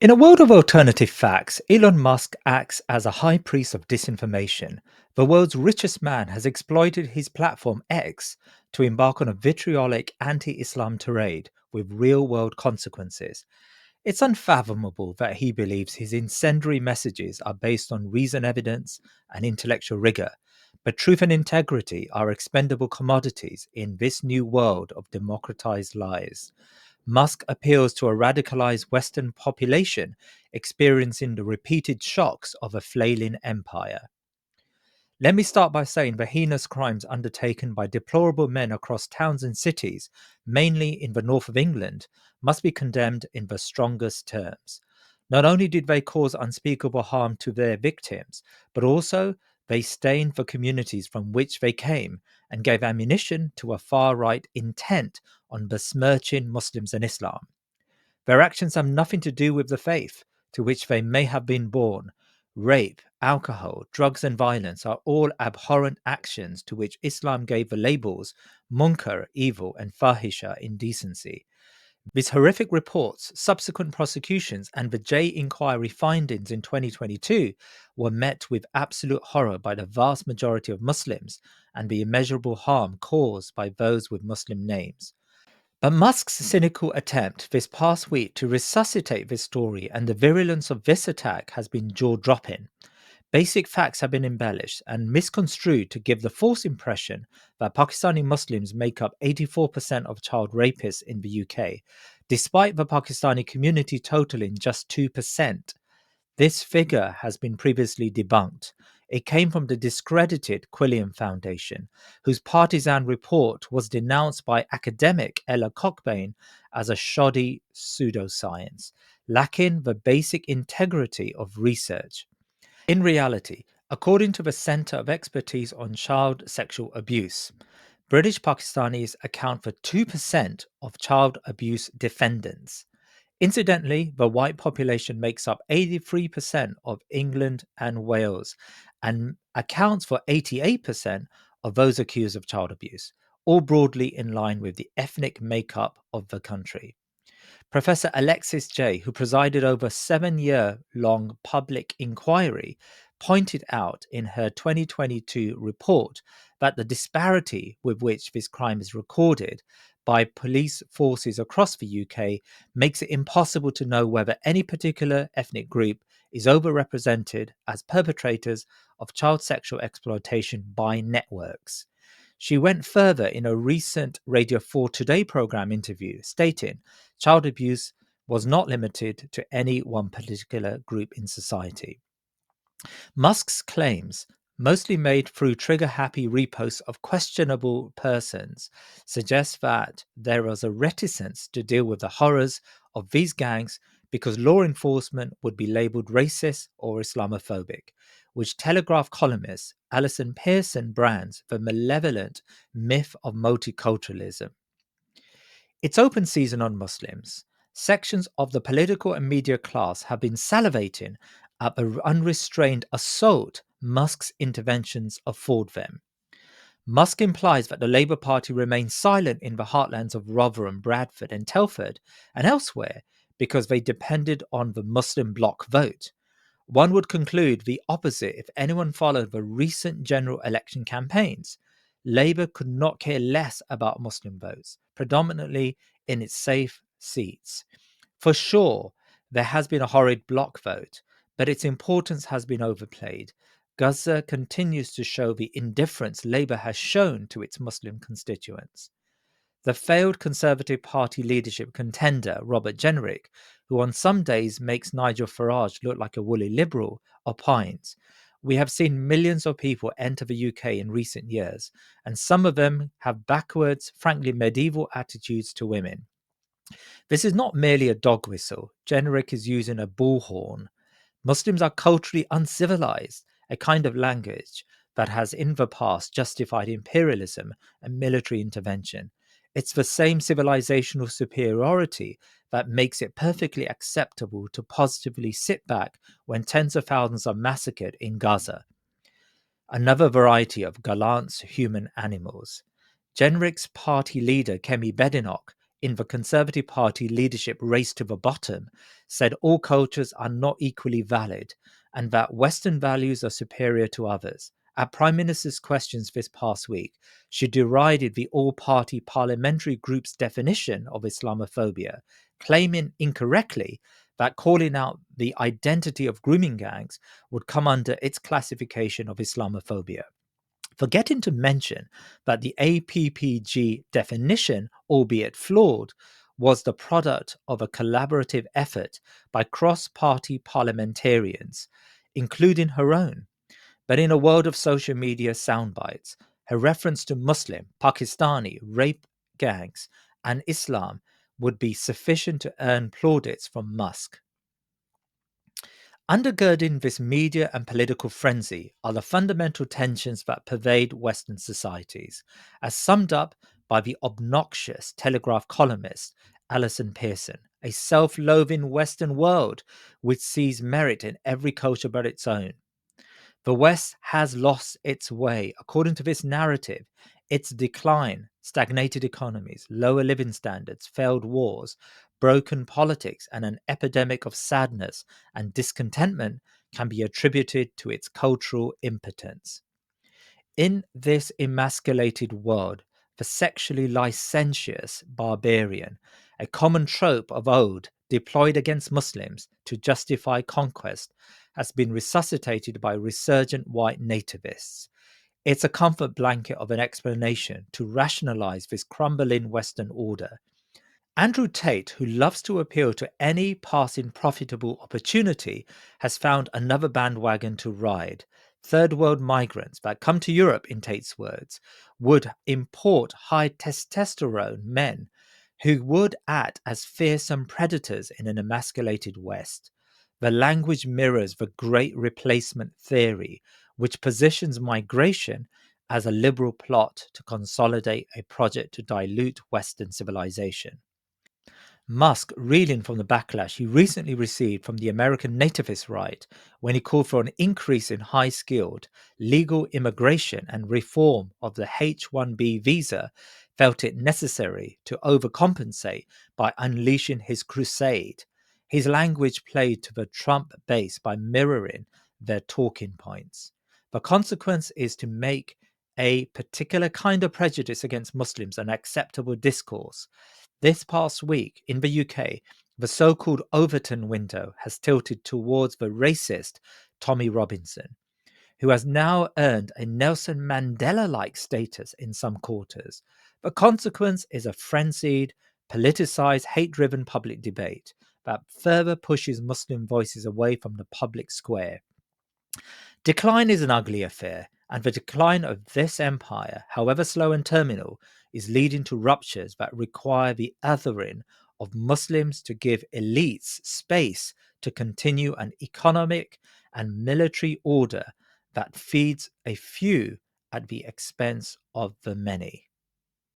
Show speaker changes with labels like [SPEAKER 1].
[SPEAKER 1] In a world of alternative facts, Elon Musk acts as a high priest of disinformation. The world's richest man has exploited his platform X to embark on a vitriolic anti Islam tirade with real world consequences. It's unfathomable that he believes his incendiary messages are based on reason, evidence, and intellectual rigor. But truth and integrity are expendable commodities in this new world of democratized lies. Musk appeals to a radicalized Western population experiencing the repeated shocks of a flailing empire. Let me start by saying the heinous crimes undertaken by deplorable men across towns and cities, mainly in the north of England, must be condemned in the strongest terms. Not only did they cause unspeakable harm to their victims, but also they stained the communities from which they came and gave ammunition to a far right intent on besmirching Muslims and Islam. Their actions have nothing to do with the faith to which they may have been born. Rape, alcohol, drugs, and violence are all abhorrent actions to which Islam gave the labels munkar, evil, and fahisha, indecency. These horrific reports, subsequent prosecutions, and the J inquiry findings in 2022 were met with absolute horror by the vast majority of Muslims and the immeasurable harm caused by those with Muslim names. But Musk's cynical attempt this past week to resuscitate this story and the virulence of this attack has been jaw dropping. Basic facts have been embellished and misconstrued to give the false impression that Pakistani Muslims make up 84% of child rapists in the UK, despite the Pakistani community totaling just 2%. This figure has been previously debunked. It came from the discredited Quilliam Foundation, whose partisan report was denounced by academic Ella Cockbain as a shoddy pseudoscience, lacking the basic integrity of research. In reality, according to the Centre of Expertise on Child Sexual Abuse, British Pakistanis account for 2% of child abuse defendants. Incidentally, the white population makes up 83% of England and Wales and accounts for 88% of those accused of child abuse, all broadly in line with the ethnic makeup of the country. Professor Alexis J., who presided over a 7-year long public inquiry, pointed out in her 2022 report that the disparity with which this crime is recorded by police forces across the UK makes it impossible to know whether any particular ethnic group is overrepresented as perpetrators of child sexual exploitation by networks. She went further in a recent Radio 4 Today program interview, stating child abuse was not limited to any one particular group in society. Musk's claims, mostly made through trigger happy reposts of questionable persons, suggest that there was a reticence to deal with the horrors of these gangs because law enforcement would be labeled racist or Islamophobic, which Telegraph columnist Alison Pearson brands the malevolent myth of multiculturalism. It's open season on Muslims. Sections of the political and media class have been salivating at the unrestrained assault Musk's interventions afford them. Musk implies that the Labour Party remains silent in the heartlands of Rotherham, Bradford, and Telford and elsewhere because they depended on the Muslim bloc vote. One would conclude the opposite if anyone followed the recent general election campaigns. Labour could not care less about Muslim votes, predominantly in its safe seats. For sure, there has been a horrid bloc vote, but its importance has been overplayed. Gaza continues to show the indifference Labour has shown to its Muslim constituents. The failed Conservative Party leadership contender, Robert Jenrick, who on some days makes Nigel Farage look like a woolly liberal, opines, "We have seen millions of people enter the UK in recent years, and some of them have backwards, frankly medieval attitudes to women. This is not merely a dog whistle. Jenrick is using a bullhorn. Muslims are culturally uncivilized, a kind of language that has in the past justified imperialism and military intervention. It's the same civilizational superiority that makes it perfectly acceptable to positively sit back when tens of thousands are massacred in Gaza. Another variety of gallant human animals. Jenrick's party leader, Kemi Badenoch, in the Conservative Party leadership race to the bottom, said all cultures are not equally valid and that Western values are superior to others. At Prime Minister's questions this past week, she derided the all party parliamentary group's definition of Islamophobia, claiming incorrectly that calling out the identity of grooming gangs would come under its classification of Islamophobia, forgetting to mention that the APPG definition, albeit flawed, was the product of a collaborative effort by cross party parliamentarians, including her own. But in a world of social media soundbites, her reference to Muslim, Pakistani, rape gangs, and Islam would be sufficient to earn plaudits from Musk. Undergirding this media and political frenzy are the fundamental tensions that pervade Western societies, as summed up by the obnoxious Telegraph columnist Alison Pearson, a self loathing Western world which sees merit in every culture but its own. The West has lost its way. According to this narrative, its decline, stagnated economies, lower living standards, failed wars, broken politics, and an epidemic of sadness and discontentment can be attributed to its cultural impotence. In this emasculated world, the sexually licentious barbarian, a common trope of old deployed against Muslims to justify conquest, has been resuscitated by resurgent white nativists. It's a comfort blanket of an explanation to rationalize this crumbling Western order. Andrew Tate, who loves to appeal to any passing profitable opportunity, has found another bandwagon to ride. Third world migrants that come to Europe, in Tate's words, would import high testosterone men who would act as fearsome predators in an emasculated West. The language mirrors the great replacement theory, which positions migration as a liberal plot to consolidate a project to dilute Western civilization. Musk reeling from the backlash he recently received from the American nativist right when he called for an increase in high skilled legal immigration and reform of the H-1B visa, felt it necessary to overcompensate by unleashing his crusade. His language played to the Trump base by mirroring their talking points. The consequence is to make a particular kind of prejudice against Muslims an acceptable discourse. This past week in the UK, the so called Overton window has tilted towards the racist Tommy Robinson, who has now earned a Nelson Mandela like status in some quarters. The consequence is a frenzied, politicized, hate driven public debate that further pushes Muslim voices away from the public square. Decline is an ugly affair, and the decline of this empire, however slow and terminal, is leading to ruptures that require the othering of Muslims to give elites space to continue an economic and military order that feeds a few at the expense of the many.